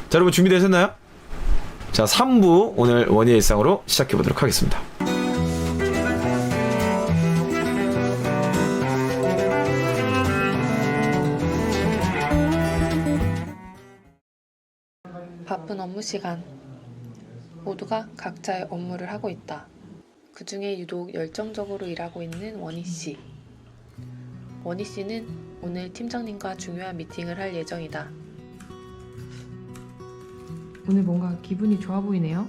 자, 여러분 준비되셨나요? 자, 3부 오늘 원희의 일상으로 시작해보도록 하겠습니다. 바쁜 업무 시간. 모두가 각자의 업무를 하고 있다. 그 중에 유독 열정적으로 일하고 있는 원희 씨. 원희 씨는 오늘 팀장님과 중요한 미팅을 할 예정이다. 오늘 뭔가 기분이 좋아 보이네요.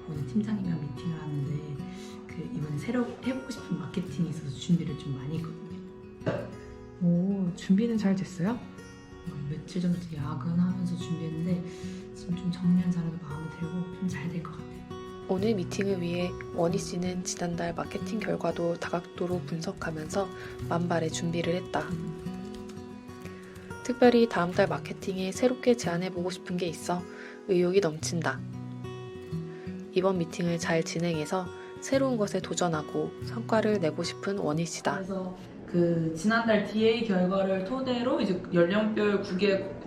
오늘 팀장님이랑 미팅을 하는데 이번에 새로 해보고 싶은 마케팅이 있어서 준비를 좀 많이 했거든요. 오, 준비는 잘 됐어요? 며칠 전부터 야근하면서 준비했는데 지금 좀 정리한 자료도 마음에 들고 좀 잘 될 것 같아요. 오늘 미팅을 위해 원희 씨는 지난달 마케팅 결과도 다각도로 분석하면서 만발의 준비를 했다. 특별히 다음 달 마케팅에 새롭게 제안해보고 싶은 게 있어 의욕이 넘친다. 이번 미팅을 잘 진행해서 새로운 것에 도전하고 성과를 내고 싶은 원희 씨다. 그래서 지난달 DA 결과를 토대로 이제 연령별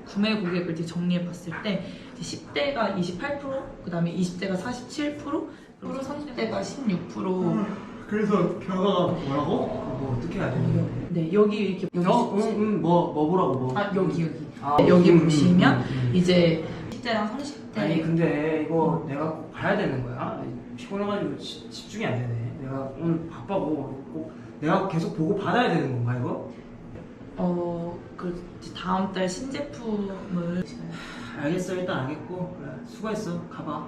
구매 고객을 이제 정리해봤을 때 이제 10대가 28%, 그다음에 20대가 47%, 그리고 30대가 16%. 그래서 결과가 뭐라고? 뭐 어떻게 해야 되는 거야? 네, 여기 이렇게 뭐 보라고 뭐? 여기 아, 여기 보시면 이제 10대랑 30대. 아니 근데 이거 내가 꼭 봐야 되는 거야? 피곤해가지고 집중이 안 되네. 내가 오늘 바빠고 꼭 내가 계속 보고 받아야 되는 건가 이거? 이제 다음 달 신제품을 알겠어, 일단 알겠고. 그래, 수고했어, 가봐.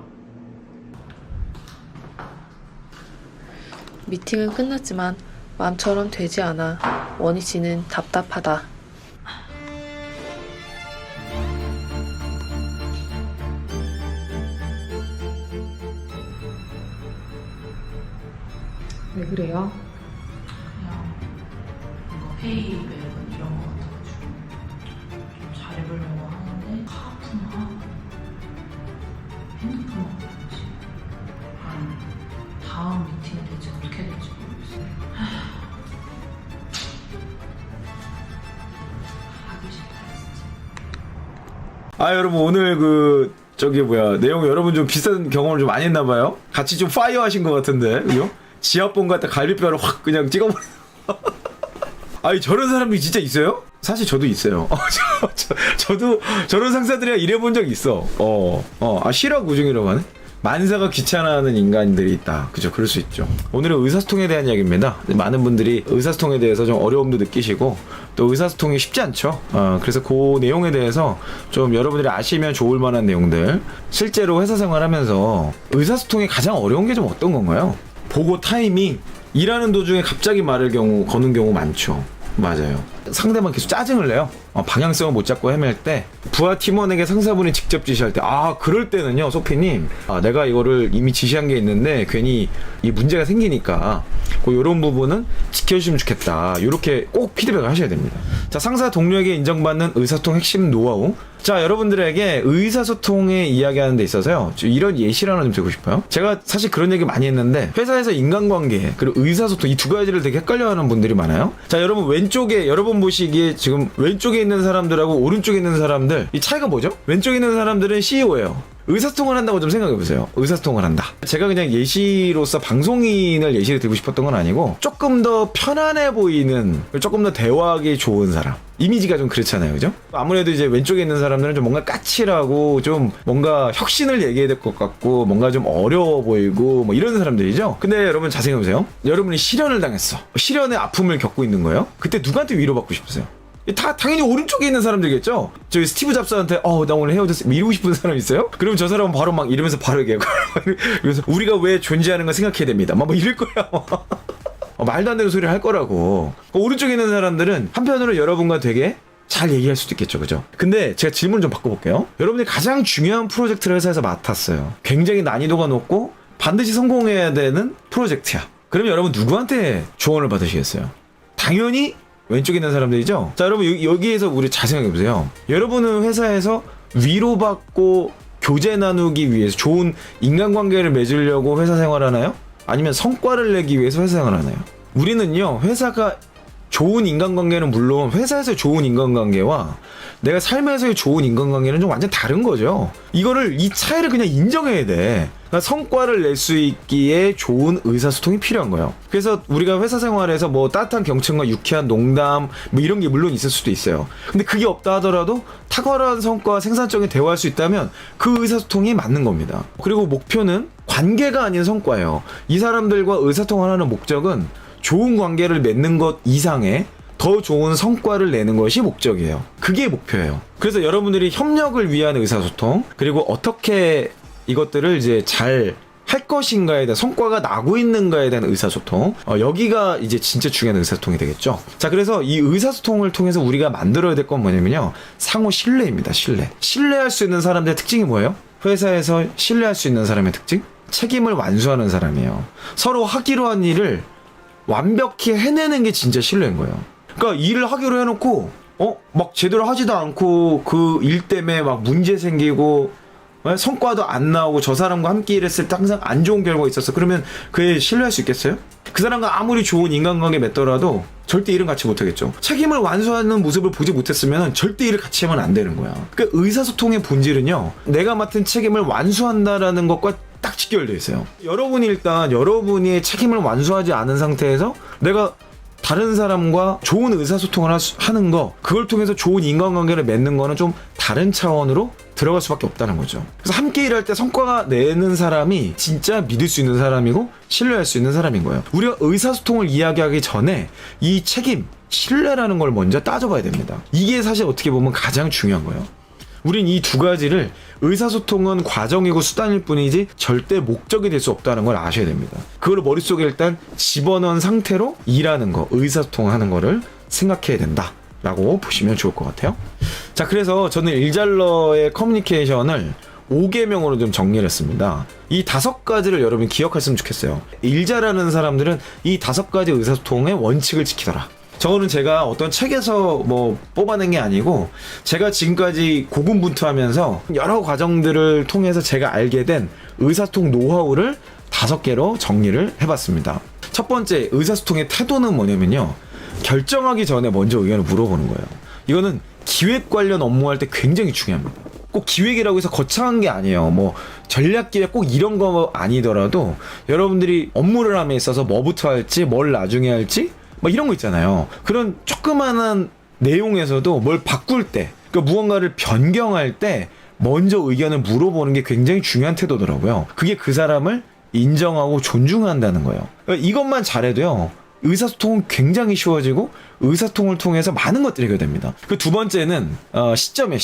미팅은 끝났지만 마음처럼 되지 않아 원희 씨는 답답하다. 왜 그래요? 그냥 뭔가 페이백은 이런 거 같아가지고 좀 잘해보려고 하는데 카푸나 핸드폰 어떤지 다음 미팅이 대체 어떻게 될지 모르겠어요. 하기 싫다 진짜. 아, 여러분 오늘 내용 여러분 좀 비슷한 경험을 좀 많이 했나봐요. 같이 좀 파이어 하신 것 같은데, 그죠? 지압봉 같은 갈비뼈를 확 그냥 찍어버려. 아니, 저런 사람이 진짜 있어요? 사실 저도 있어요. 저도 저런 상사들이랑 일해본 적 있어. 실화 구중이라고 하네? 만사가 귀찮아하는 인간들이 있다. 그죠? 그럴 수 있죠. 오늘은 의사소통에 대한 이야기입니다. 많은 분들이 의사소통에 대해서 좀 어려움도 느끼시고 또 의사소통이 쉽지 않죠. 그래서 그 내용에 대해서 좀 여러분들이 아시면 좋을 만한 내용들, 실제로 회사 생활하면서 의사소통이 가장 어려운 게 좀 어떤 건가요? 보고 타이밍, 일하는 도중에 갑자기 말을 거는 경우 많죠. 맞아요. 상대방 계속 짜증을 내요. 방향성을 못 잡고 헤맬 때 부하 팀원에게 상사분이 직접 지시할 때, 그럴 때는요, 소피님, 내가 이거를 이미 지시한 게 있는데 괜히 이 문제가 생기니까 이런 부분은 지켜주시면 좋겠다. 이렇게 꼭 피드백을 하셔야 됩니다. 자, 상사 동료에게 인정받는 의사소통 핵심 노하우. 자, 여러분들에게 의사소통에 이야기하는 데 있어서요, 이런 예시를 하나 좀 드리고 싶어요. 제가 사실 그런 얘기 많이 했는데 회사에서 인간관계 그리고 의사소통, 이 두 가지를 되게 헷갈려하는 분들이 많아요. 자, 여러분 왼쪽에, 여러분 보시기에 지금 왼쪽에 있는 사람들하고 오른쪽에 있는 사람들, 이 차이가 뭐죠? 왼쪽에 있는 사람들은 CEO예요. 의사소통을 한다고 좀 생각해보세요. 의사소통을 한다. 제가 그냥 예시로서 방송인을 예시를 들고 싶었던 건 아니고, 조금 더 편안해 보이는, 조금 더 대화하기 좋은 사람, 이미지가 좀 그렇잖아요, 그죠? 아무래도 이제 왼쪽에 있는 사람들은 좀 뭔가 까칠하고 좀 뭔가 혁신을 얘기해야 될 것 같고 뭔가 좀 어려워 보이고 뭐 이런 사람들이죠. 근데 여러분 잘 생각해보세요. 여러분이 실현을 당했어. 실현의 아픔을 겪고 있는 거예요. 그때 누구한테 위로받고 싶으세요? 다 당연히 오른쪽에 있는 사람들이겠죠. 저희 스티브 잡스한테 나 오늘 헤어졌어 이러고 싶은 사람 있어요? 그러면 저 사람은 바로 막 이러면서 바로 얘기해요. 그래서 우리가 왜 존재하는 걸 생각해야 됩니다. 막 이럴 거야. 말도 안 되는 소리를 할 거라고. 오른쪽에 있는 사람들은 한편으로 여러분과 되게 잘 얘기할 수도 있겠죠, 그죠? 근데 제가 질문을 좀 바꿔볼게요. 여러분이 가장 중요한 프로젝트를 회사에서 맡았어요. 굉장히 난이도가 높고 반드시 성공해야 되는 프로젝트야. 그러면 여러분 누구한테 조언을 받으시겠어요? 당연히 왼쪽에 있는 사람들이죠. 자, 여러분 여기에서 우리 잘 생각해보세요. 여러분은 회사에서 위로받고 교제 나누기 위해서 좋은 인간관계를 맺으려고 회사 생활하나요? 아니면 성과를 내기 위해서 회사 생활하나요? 우리는요, 회사가 좋은 인간관계는 물론 회사에서 좋은 인간관계와 내가 삶에서의 좋은 인간관계는 좀 완전 다른 거죠. 이 차이를 그냥 인정해야 돼. 그러니까 성과를 낼 수 있기에 좋은 의사소통이 필요한 거예요. 그래서 우리가 회사 생활에서 뭐 따뜻한 경청과 유쾌한 농담 뭐 이런 게 물론 있을 수도 있어요. 근데 그게 없다 하더라도 탁월한 성과, 생산적인 대화할 수 있다면 그 의사소통이 맞는 겁니다. 그리고 목표는 관계가 아닌 성과예요. 이 사람들과 의사소통을 하는 목적은 좋은 관계를 맺는 것 이상의 더 좋은 성과를 내는 것이 목적이에요. 그게 목표예요. 그래서 여러분들이 협력을 위한 의사소통, 그리고 어떻게 이것들을 이제 잘 할 것인가에 대한, 성과가 나고 있는가에 대한 의사소통, 여기가 이제 진짜 중요한 의사소통이 되겠죠. 자, 그래서 이 의사소통을 통해서 우리가 만들어야 될 건 뭐냐면요, 상호 신뢰입니다. 신뢰할 수 있는 사람들의 특징이 뭐예요? 회사에서 신뢰할 수 있는 사람의 특징? 책임을 완수하는 사람이에요. 서로 하기로 한 일을 완벽히 해내는 게 진짜 신뢰인 거예요. 그러니까 일을 하기로 해놓고 막 제대로 하지도 않고 그 일 때문에 막 문제 생기고 성과도 안 나오고 저 사람과 함께 일했을 때 항상 안 좋은 결과가 있었어. 그러면 그에 신뢰할 수 있겠어요? 그 사람과 아무리 좋은 인간관계 맺더라도 절대 일은 같이 못하겠죠. 책임을 완수하는 모습을 보지 못했으면 절대 일을 같이 하면 안 되는 거야. 그러니까 의사소통의 본질은요, 내가 맡은 책임을 완수한다라는 것과 딱 직결되어 있어요. 여러분이 책임을 완수하지 않은 상태에서 내가 다른 사람과 좋은 의사소통을 하는 거, 그걸 통해서 좋은 인간관계를 맺는 거는 좀 다른 차원으로 들어갈 수밖에 없다는 거죠. 그래서 함께 일할 때 성과가 내는 사람이 진짜 믿을 수 있는 사람이고 신뢰할 수 있는 사람인 거예요. 우리가 의사소통을 이야기하기 전에 이 책임, 신뢰라는 걸 먼저 따져봐야 됩니다. 이게 사실 어떻게 보면 가장 중요한 거예요. 우린 이 두 가지를, 의사소통은 과정이고 수단일 뿐이지 절대 목적이 될 수 없다는 걸 아셔야 됩니다. 그걸 머릿속에 일단 집어넣은 상태로 일하는 거, 의사소통하는 거를 생각해야 된다라고 보시면 좋을 것 같아요. 자, 그래서 저는 일잘러의 커뮤니케이션을 5계명으로 좀 정리를 했습니다. 이 5가지를 여러분 기억하셨으면 좋겠어요. 일 잘하는 사람들은 이 5가지 의사소통의 원칙을 지키더라. 저거는 제가 어떤 책에서 뭐 뽑아낸 게 아니고 제가 지금까지 고군분투하면서 여러 과정들을 통해서 제가 알게 된 의사소통 노하우를 5개로 정리를 해봤습니다. 첫 번째, 의사소통의 태도는 뭐냐면요, 결정하기 전에 먼저 의견을 물어보는 거예요. 이거는 기획 관련 업무할 때 굉장히 중요합니다. 꼭 기획이라고 해서 거창한 게 아니에요. 뭐 전략기획 꼭 이런 거 아니더라도 여러분들이 업무를 함에 있어서 뭐부터 할지, 뭘 나중에 할지 뭐 이런 거 있잖아요. 그런 조그마한 내용에서도 뭘 바꿀 때, 그러니까 무언가를 변경할 때 먼저 의견을 물어보는 게 굉장히 중요한 태도더라고요. 그게 그 사람을 인정하고 존중한다는 거예요. 그러니까 이것만 잘해도요, 의사소통은 굉장히 쉬워지고 의사소통을 통해서 많은 것들이 해결됩니다. 그 두 번째는 시점이에요.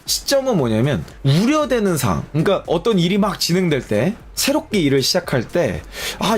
시점은 뭐냐면 우려되는 사항. 그러니까 어떤 일이 막 진행될 때, 새롭게 일을 시작할 때,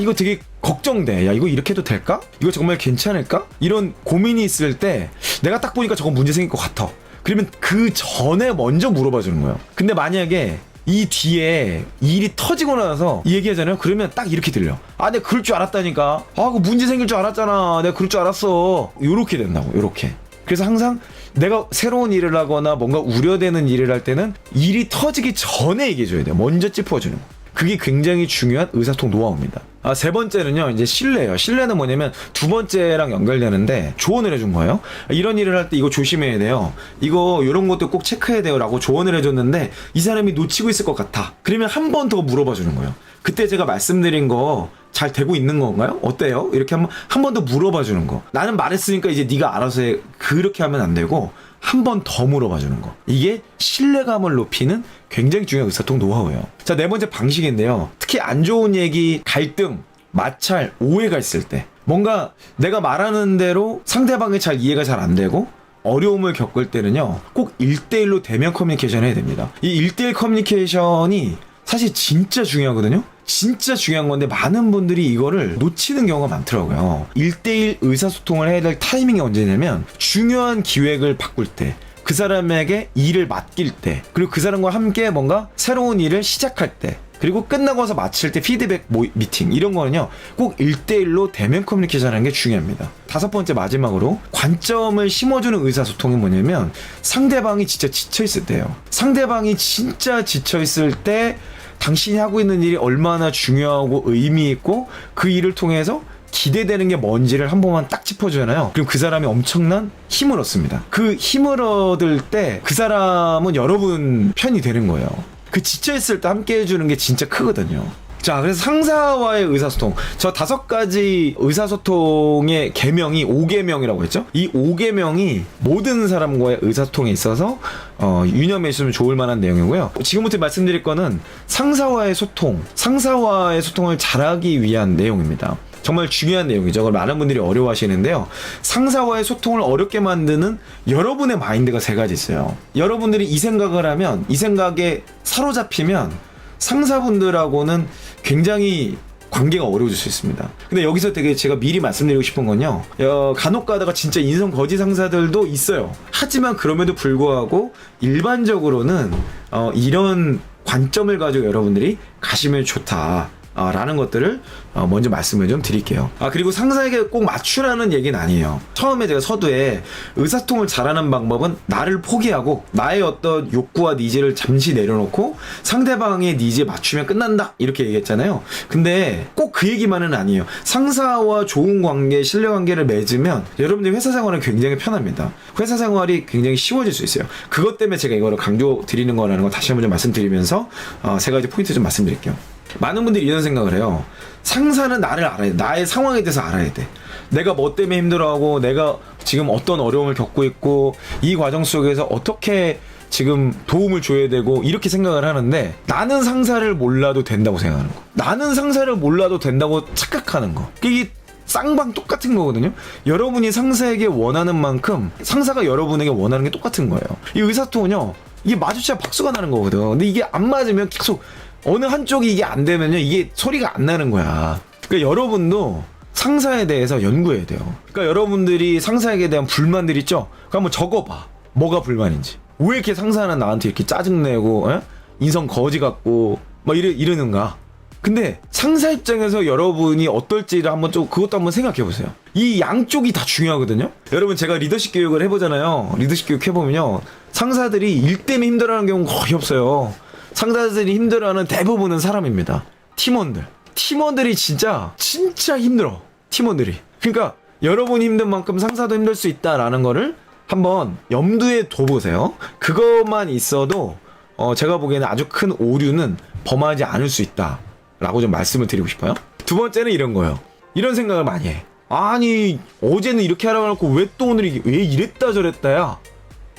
이거 되게 걱정돼. 야, 이거 이렇게 해도 될까? 이거 정말 괜찮을까? 이런 고민이 있을 때 내가 딱 보니까 저거 문제 생길 것 같아. 그러면 그 전에 먼저 물어봐 주는 거예요. 근데 만약에 이 뒤에 일이 터지고 나서 이 얘기하잖아요. 그러면 딱 이렇게 들려. 내가 그럴 줄 알았다니까. 그 문제 생길 줄 알았잖아. 내가 그럴 줄 알았어. 요렇게 된다고. 요렇게. 그래서 항상 내가 새로운 일을 하거나 뭔가 우려되는 일을 할 때는 일이 터지기 전에 얘기해줘야 돼요. 먼저 짚어주는 거. 그게 굉장히 중요한 의사소통 노하우입니다. 세 번째는요, 이제 신뢰예요. 신뢰는 뭐냐면 두 번째랑 연결되는데 조언을 해준 거예요. 이런 일을 할 때 이거 조심해야 돼요. 이런 것도 꼭 체크해야 돼요. 라고 조언을 해줬는데 이 사람이 놓치고 있을 것 같아. 그러면 한 번 더 물어봐 주는 거예요. 그때 제가 말씀드린 거 잘 되고 있는 건가요? 어때요? 이렇게 한 번 더 물어봐 주는 거. 나는 말했으니까 이제 네가 알아서 해. 그렇게 하면 안 되고 한 번 더 물어봐 주는 거. 이게 신뢰감을 높이는 굉장히 중요한 의사소통 노하우예요. 자, 네 번째 방식인데요. 특히 안 좋은 얘기, 갈등, 마찰, 오해가 있을 때, 뭔가 내가 말하는 대로 상대방이 잘 이해가 잘 안 되고 어려움을 겪을 때는요, 꼭 1대1로 대면 커뮤니케이션 해야 됩니다. 이 1대1 커뮤니케이션이 사실 진짜 중요하거든요. 진짜 중요한 건데 많은 분들이 이거를 놓치는 경우가 많더라고요. 1대1 의사소통을 해야 될 타이밍이 언제냐면 중요한 기획을 바꿀 때, 그 사람에게 일을 맡길 때, 그리고 그 사람과 함께 뭔가 새로운 일을 시작할 때, 그리고 끝나고 와서 마칠 때 피드백 미팅, 이런 거는요 꼭 1대1로 대면 커뮤니케이션 하는 게 중요합니다. 5번째, 마지막으로 관점을 심어주는 의사소통이 뭐냐면 상대방이 진짜 지쳐있을 때예요. 상대방이 진짜 지쳐있을 때 당신이 하고 있는 일이 얼마나 중요하고 의미 있고 그 일을 통해서 기대되는 게 뭔지를 한 번만 딱 짚어주잖아요. 그럼 그 사람이 엄청난 힘을 얻습니다. 그 힘을 얻을 때 그 사람은 여러분 편이 되는 거예요. 그 지쳐있을 때 함께 해주는 게 진짜 크거든요. 자, 그래서 상사와의 의사소통. 저 5가지 의사소통의 계명이 5계명이라고 했죠? 이 5계명이 모든 사람과의 의사소통에 있어서 유념해 주시면 좋을 만한 내용이고요. 지금부터 말씀드릴 거는 상사와의 소통을 잘하기 위한 내용입니다. 정말 중요한 내용이죠. 그걸 많은 분들이 어려워하시는데요. 상사와의 소통을 어렵게 만드는 여러분의 마인드가 3가지 있어요. 여러분들이 이 생각을 하면, 이 생각에 사로잡히면 상사분들하고는 굉장히 관계가 어려워질 수 있습니다. 근데 여기서 되게 제가 미리 말씀드리고 싶은 건요, 간혹 가다가 진짜 인성 거지 상사들도 있어요. 하지만 그럼에도 불구하고 일반적으로는 이런 관점을 가지고 여러분들이 가시면 좋다 라는 것들을 먼저 말씀을 좀 드릴게요. 그리고 상사에게 꼭 맞추라는 얘기는 아니에요. 처음에 제가 서두에 의사소통을 잘하는 방법은 나를 포기하고 나의 어떤 욕구와 니즈를 잠시 내려놓고 상대방의 니즈에 맞추면 끝난다 이렇게 얘기했잖아요. 근데 꼭 그 얘기만은 아니에요. 상사와 좋은 관계, 신뢰관계를 맺으면 여러분들 회사 생활은 굉장히 편합니다. 회사 생활이 굉장히 쉬워질 수 있어요. 그것 때문에 제가 이거를 강조 드리는 거라는 거 다시 한번 좀 말씀드리면서 3가지 포인트 좀 말씀드릴게요. 많은 분들이 이런 생각을 해요. 상사는 나를 알아야 돼. 나의 상황에 대해서 알아야 돼. 내가 뭐 때문에 힘들어하고 내가 지금 어떤 어려움을 겪고 있고 이 과정 속에서 어떻게 지금 도움을 줘야 되고 이렇게 생각을 하는데, 나는 상사를 몰라도 된다고 생각하는 거. 나는 상사를 몰라도 된다고 착각하는 거. 이게 쌍방 똑같은 거거든요. 여러분이 상사에게 원하는 만큼 상사가 여러분에게 원하는 게 똑같은 거예요. 이 의사소통은요, 이게 마주쳐야 박수가 나는 거거든. 근데 이게 안 맞으면 계속 어느 한쪽이 이게 안 되면요, 이게 소리가 안 나는 거야. 그러니까 여러분도 상사에 대해서 연구해야 돼요. 그러니까 여러분들이 상사에게 대한 불만들 있죠? 그럼 한번 적어봐. 뭐가 불만인지. 왜 이렇게 상사는 나한테 이렇게 짜증내고, 인성 거지 같고, 막 이러는가? 근데 상사 입장에서 여러분이 어떨지를 한번 좀 그것도 한번 생각해 보세요. 이 양쪽이 다 중요하거든요. 여러분, 제가 리더십 교육을 해보잖아요. 리더십 교육 해보면요, 상사들이 일 때문에 힘들어하는 경우는 거의 없어요. 상사들이 힘들어하는 대부분은 사람입니다. 팀원들이 진짜 힘들어. 팀원들이. 그러니까 여러분이 힘든 만큼 상사도 힘들 수 있다라는 거를 한번 염두에 둬보세요. 그것만 있어도 제가 보기에는 아주 큰 오류는 범하지 않을 수 있다라고 좀 말씀을 드리고 싶어요. 2번째는 이런 거예요. 이런 생각을 많이 해. 아니, 어제는 이렇게 하라고 해놓고 왜 또 오늘 왜 이랬다 저랬다야?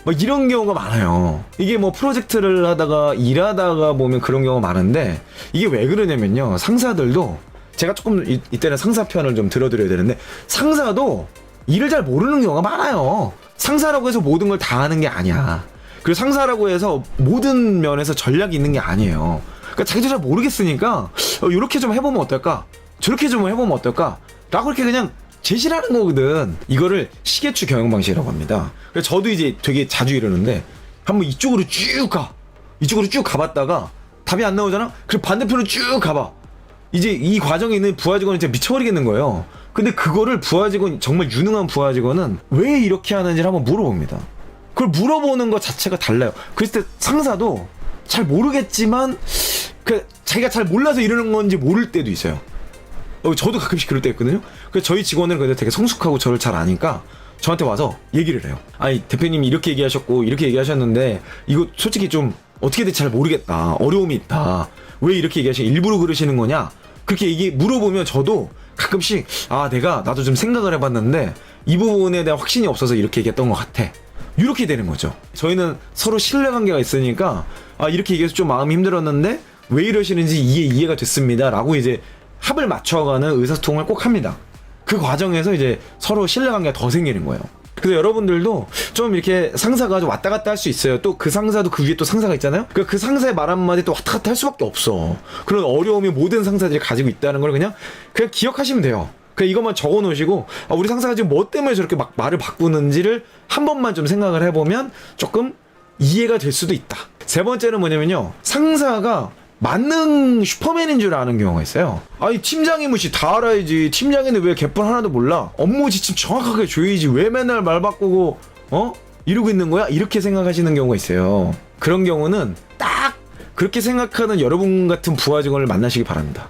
막 이런 경우가 많아요. 이게 뭐 프로젝트를 하다가 일하다가 보면 그런 경우가 많은데, 이게 왜 그러냐면요, 상사들도, 제가 조금 이때는 상사 편을 좀 들어드려야 되는데, 상사도 일을 잘 모르는 경우가 많아요. 상사라고 해서 모든 걸 다 하는 게 아니야. 그리고 상사라고 해서 모든 면에서 전략이 있는 게 아니에요. 그러니까 자기도 잘 모르겠으니까 이렇게 좀 해보면 어떨까, 저렇게 좀 해보면 어떨까 라고 이렇게 그냥 제시를 하는 거거든. 이거를 시계추 경영 방식이라고 합니다. 그래서 저도 이제 되게 자주 이러는데, 한번 이쪽으로 쭉 가봤다가 답이 안 나오잖아? 그럼 반대편으로 쭉 가봐. 이제 이 과정에 있는 부하 직원이 진짜 미쳐버리겠는 거예요. 근데 그거를 부하 직원, 정말 유능한 부하 직원은 왜 이렇게 하는지를 한번 물어봅니다. 그걸 물어보는 것 자체가 달라요. 그랬을 때 상사도 잘 모르겠지만 자기가 잘 몰라서 이러는 건지 모를 때도 있어요. 저도 가끔씩 그럴 때 있거든요. 그래서 저희 직원은 근데 되게 성숙하고 저를 잘 아니까 저한테 와서 얘기를 해요. 아니, 대표님이 이렇게 얘기하셨고 이렇게 얘기하셨는데 이거 솔직히 좀 어떻게 될지 잘 모르겠다. 어려움이 있다. 왜 이렇게 얘기하시는, 일부러 그러시는 거냐? 그렇게 물어보면 저도 가끔씩 나도 좀 생각을 해봤는데 이 부분에 대한 확신이 없어서 이렇게 얘기했던 것 같아. 이렇게 되는 거죠. 저희는 서로 신뢰관계가 있으니까 이렇게 얘기해서 좀 마음이 힘들었는데 왜 이러시는지 이해가 됐습니다 라고 이제 합을 맞춰가는 의사소통을 꼭 합니다. 그 과정에서 이제 서로 신뢰관계가 더 생기는 거예요. 그래서 여러분들도 좀 이렇게 상사가 좀 왔다 갔다 할 수 있어요. 또 그 상사도 그 위에 또 상사가 있잖아요. 그 상사의 말 한마디 또 왔다 갔다 할 수밖에 없어. 그런 어려움이 모든 상사들이 가지고 있다는 걸 그냥 기억하시면 돼요. 그냥 이것만 적어 놓으시고, 우리 상사가 지금 뭐 때문에 저렇게 막 말을 바꾸는지를 한 번만 좀 생각을 해보면 조금 이해가 될 수도 있다. 3번째는 뭐냐면요, 상사가 만능 슈퍼맨인 줄 아는 경우가 있어요. 아니, 팀장이면 다 알아야지. 팀장인데 왜 개뿔 하나도 몰라? 업무 지침 정확하게 줘야지. 왜 맨날 말 바꾸고 이러고 있는 거야? 이렇게 생각하시는 경우가 있어요. 그런 경우는 딱 그렇게 생각하는 여러분 같은 부하 직원을 만나시기 바랍니다.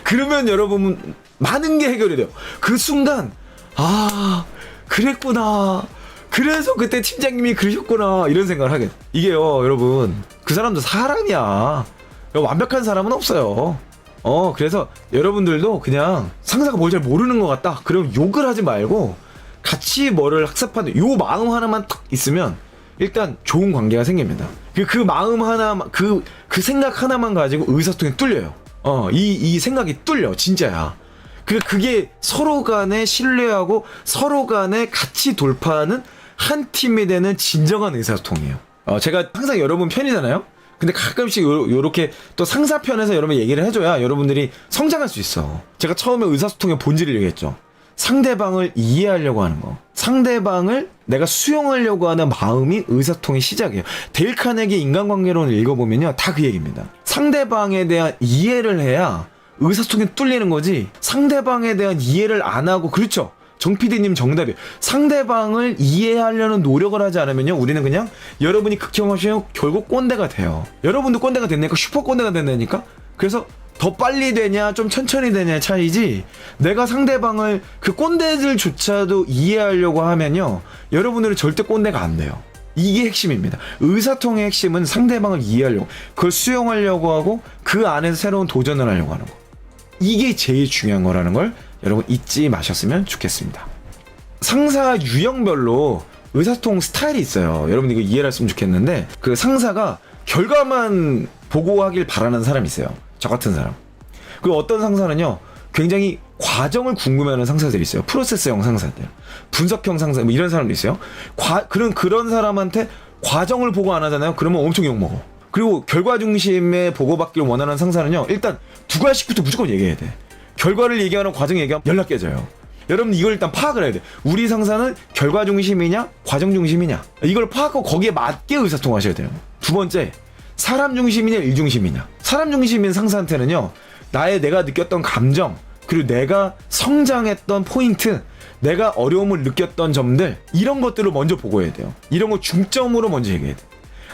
그러면 여러분 많은 게 해결이 돼요. 그 순간 아 그랬구나. 그래서 그때 팀장님이 그러셨구나 이런 생각을 하게. 이게요 여러분 그 사람도 사람이야. 완벽한 사람은 없어요. 그래서 여러분들도 그냥 상사가 뭘 잘 모르는 것 같다 그럼 욕을 하지 말고 같이 뭐를 학습하는 요 마음 하나만 딱 있으면 일단 좋은 관계가 생깁니다. 그 마음 하나만 그 생각 하나만 가지고 의사소통이 뚫려요. 이 생각이 뚫려 진짜야. 그게 서로 간에 신뢰하고 서로 간에 같이 돌파하는 한 팀이 되는 진정한 의사소통이에요. 제가 항상 여러분 편이잖아요. 근데 가끔씩 요렇게 또 상사 편에서 여러분 얘기를 해줘야 여러분들이 성장할 수 있어. 제가 처음에 의사소통의 본질을 얘기했죠. 상대방을 이해하려고 하는 거. 상대방을 내가 수용하려고 하는 마음이 의사소통의 시작이에요. 데일 카네기 인간관계론을 읽어보면요. 다 그 얘기입니다. 상대방에 대한 이해를 해야 의사소통이 뚫리는 거지. 상대방에 대한 이해를 안 하고 그렇죠. 정 PD님 정답이에요. 상대방을 이해하려는 노력을 하지 않으면요. 우리는 그냥 여러분이 극혐하시면 결국 꼰대가 돼요. 여러분도 꼰대가 됐으니까 슈퍼 꼰대가 된다니까. 그래서 더 빨리 되냐 좀 천천히 되냐의 차이지 내가 상대방을 그 꼰대들조차도 이해하려고 하면요. 여러분들은 절대 꼰대가 안 돼요. 이게 핵심입니다. 의사통의 핵심은 상대방을 이해하려고 그걸 수용하려고 하고 그 안에서 새로운 도전을 하려고 하는 거. 이게 제일 중요한 거라는 걸 여러분 잊지 마셨으면 좋겠습니다. 상사 유형별로 의사소통 스타일이 있어요. 여러분 이거 이해를 했으면 좋겠는데 그 상사가 결과만 보고하길 바라는 사람이 있어요. 저 같은 사람. 그리고 어떤 상사는요 굉장히 과정을 궁금해하는 상사들이 있어요. 프로세스형 상사들, 분석형 상사 뭐 이런 사람도 있어요. 그런 사람한테 과정을 보고 안 하잖아요. 그러면 엄청 욕먹어. 그리고 결과 중심의 보고받기를 원하는 상사는요 일단 두 가지씩부터 무조건 얘기해야 돼. 결과를 얘기하는 과정 얘기하면 연락 깨져요. 여러분 이걸 일단 파악을 해야 돼. 우리 상사는 결과 중심이냐 과정 중심이냐 이걸 파악하고 거기에 맞게 의사소통하셔야 돼요. 두 번째 사람 중심이냐 일 중심이냐. 사람 중심인 상사한테는요 내가 느꼈던 감정 그리고 내가 성장했던 포인트 내가 어려움을 느꼈던 점들 이런 것들을 먼저 보고해야 돼요. 이런 거 중점으로 먼저 얘기해야 돼.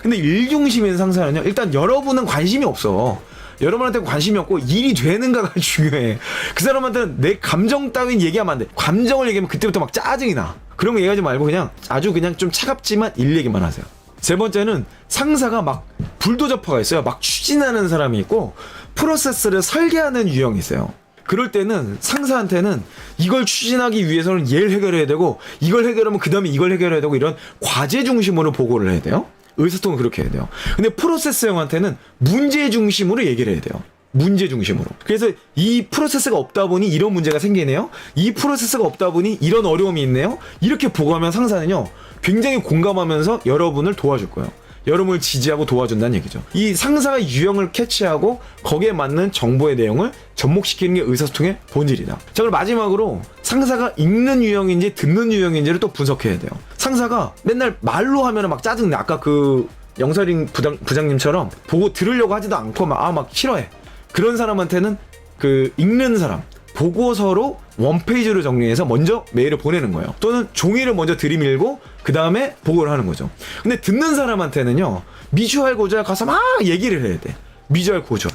근데 일 중심인 상사는요 일단 여러분은 관심이 없어. 여러분한테 관심이 없고 일이 되는가가 중요해. 그 사람한테는 내 감정 따윈 얘기하면 안 돼. 감정을 얘기하면 그때부터 막 짜증이 나. 그런 거 얘기하지 말고 그냥 아주 그냥 좀 차갑지만 일 얘기만 하세요. 세 번째는 상사가 막 불도저파가 있어요. 막 추진하는 사람이 있고 프로세스를 설계하는 유형이 있어요. 그럴 때는 상사한테는 이걸 추진하기 위해서는 얘를 해결해야 되고 이걸 해결하면 그 다음에 이걸 해결해야 되고 이런 과제 중심으로 보고를 해야 돼요. 의사소통은 그렇게 해야 돼요. 근데 프로세스 형한테는 문제 중심으로 얘기를 해야 돼요. 문제 중심으로. 그래서 이 프로세스가 없다 보니 이런 문제가 생기네요. 이 프로세스가 없다 보니 이런 어려움이 있네요. 이렇게 보고하면 상사는요 굉장히 공감하면서 여러분을 도와줄 거예요. 여러분을 지지하고 도와준다는 얘기죠. 이 상사의 유형을 캐치하고 거기에 맞는 정보의 내용을 접목시키는 게 의사소통의 본질이다. 자, 그럼 마지막으로 상사가 읽는 유형인지 듣는 유형인지를 또 분석해야 돼요. 상사가 맨날 말로 하면 막 짜증내. 아까 그 영설인 부장님처럼 보고 들으려고 하지도 않고 막 싫어해. 그런 사람한테는 그 읽는 사람 보고서로 원페이지로 정리해서 먼저 메일을 보내는 거예요. 또는 종이를 먼저 들이밀고 그 다음에 보고를 하는 거죠. 근데 듣는 사람한테는요 미주알 고주알 가서 막 얘기를 해야 돼. 미주알 고주알.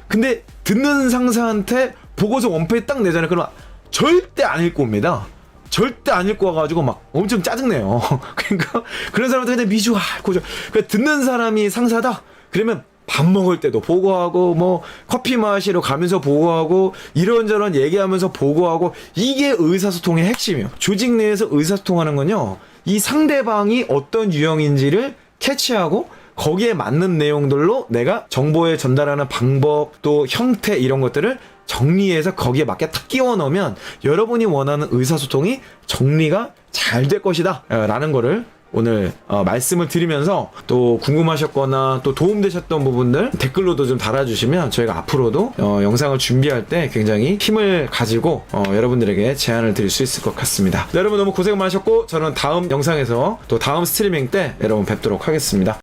근데 듣는 상사한테 보고서 원페이지 딱 내잖아요. 그러면 절대 안 읽고 옵니다. 절대 안 읽고 와가지고 막 엄청 짜증내요. 그러니까 그런 사람한테 그냥 미주알 고주알. 그러니까 듣는 사람이 상사다. 그러면 밥 먹을 때도 보고하고 뭐 커피 마시러 가면서 보고하고 이런저런 얘기하면서 보고하고 이게 의사소통의 핵심이에요. 조직 내에서 의사소통하는 건요 이 상대방이 어떤 유형인지를 캐치하고 거기에 맞는 내용들로 내가 정보에 전달하는 방법 또 형태 이런 것들을 정리해서 거기에 맞게 탁 끼워 넣으면 여러분이 원하는 의사소통이 정리가 잘 될 것이다 라는 거를 오늘 말씀을 드리면서 또 궁금하셨거나 또 도움되셨던 부분들 댓글로도 좀 달아주시면 저희가 앞으로도 영상을 준비할 때 굉장히 힘을 가지고 여러분들에게 제안을 드릴 수 있을 것 같습니다. 여러분 너무 고생 많으셨고 저는 다음 영상에서 또 다음 스트리밍 때 여러분 뵙도록 하겠습니다.